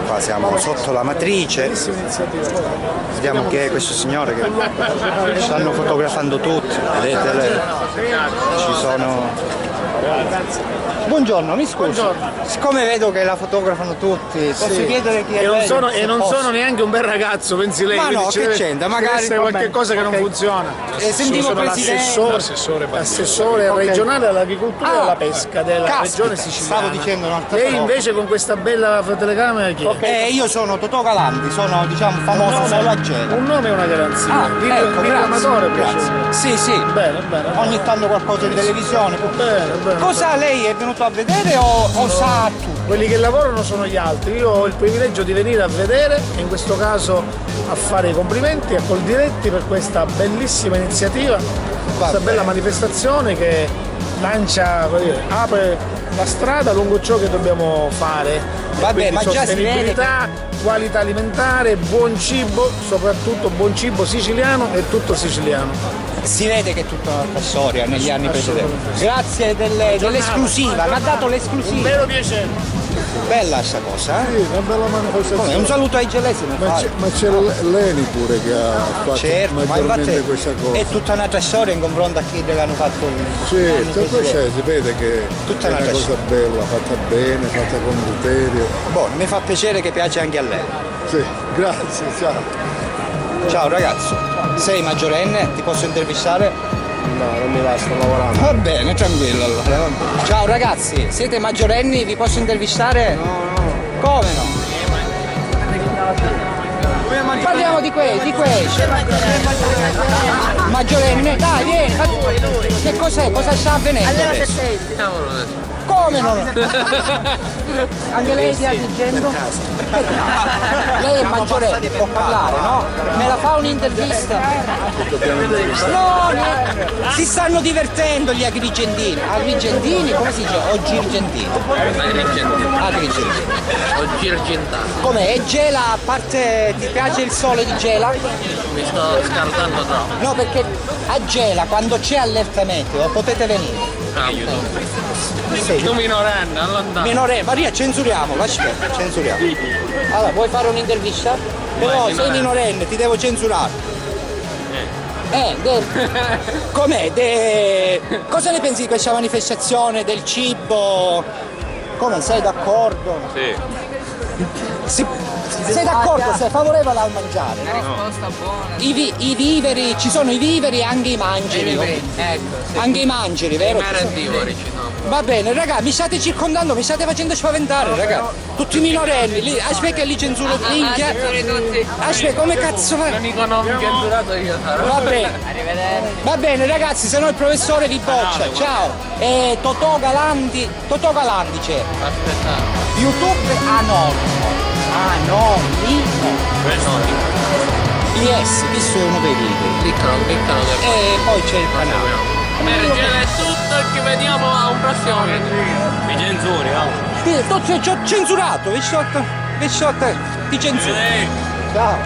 qua siamo sotto la matrice. Vediamo chi è questo signore che stanno fotografando tutti, vedete, ci sono... Buongiorno, mi scusi, siccome vedo che la fotografano tutti, posso chiedere chi è lei? Non sono neanche un bel ragazzo, pensi lei? Ma no, che c'entra? Magari qualche cosa che non funziona. Sentivo l'assessore regionale all'agricoltura e alla pesca della regione siciliana. Stavo dicendo un'altra cosa. Lei invece con questa bella telecamera chi è? Io sono Totò Galandi, sono famoso solo a Gela. Un nome è una garanzia. Amatore, grazie. Sì. Bene. Ogni tanto qualcosa in televisione. Bene. Cosa lei è venuto a vedere o sa tutto? Quelli che lavorano sono gli altri, io ho il privilegio di venire a vedere e in questo caso a fare i complimenti a Coldiretti per questa bellissima iniziativa, questa bella manifestazione che lancia, apre la strada lungo ciò che dobbiamo fare. Vabbè, ma già sostenibilità, qualità alimentare, buon cibo, soprattutto buon cibo siciliano e tutto siciliano. Si vede che è tutta un'altra storia negli anni precedenti. Grazie dell'esclusiva, mi ha dato l'esclusiva. Un vero piacere. Bella sta cosa, Sì, una bella manifestazione. Un saluto ai gelesi. Ma c'è l'Eni pure che ha fatto maggiormente questa cosa. È tutta un'altra storia in confronto a chi l'hanno fatto. Sì, tutto c'è, si vede che tutta è una cosa bella, fatta bene, fatta con criterio. Mi fa piacere che piace anche a lei. Sì, grazie, ciao. Ciao ragazzo, sei maggiorenne? Ti posso intervistare? No, non mi va, sto lavorando. Va bene, tranquillo allora. Ciao ragazzi, siete maggiorenni? Vi posso intervistare? No. Come no? Parliamo di questi. Maggiorenne? Dai, vieni. Che cos'è? Cosa sta avvenendo? Allora adesso? senti. Come non? Anche lei sta dicendo? Lei è maggiorenne, può parlare, no? Me la fa un'intervista? No, si stanno divertendo gli agrigentini. Agrigentini? Come si dice? O girgentini? Agrigentini. O girgentano. Com'è? E Gela, a parte ti piace il sole di Gela? Mi sto scaldando troppo. No, perché a Gela quando c'è allerta meteo potete venire. Tu minorenne, allontano. Maria, censuriamo, lasci perdere, censuriamo. Allora, vuoi fare un'intervista? Però sei minorenne, ti devo censurare. Com'è? Cosa ne pensi di questa manifestazione del cibo? Come, sei d'accordo? Sì. Sei d'accordo? Sei favorevole al mangiare? Una risposta buona. I viveri, ci sono i viveri e anche i mangeri. Ecco, sì. Anche i mangeri, vero? I merendivori ci sono. Va bene, raga, mi state circondando, mi state facendo spaventare, raga. Tutti i minorenni, lì, aspetta che li censuro minchia. Aspetta, come cazzo fa? L'unico nome censurato io sarò. Va bene. Arrivederci. Va bene, ragazzi, se no il professore vi boccia. Ciao. Totò Galandi c'è. Aspettate. YouTube Anonimo. Yes, questo è uno dei video. Cliccano che E poi c'è il canale. Per Gela è tutto e ci vediamo a un prossimo video. Mi censuri, no? Ti ho censurato, visto te, ti censuro. Ciao.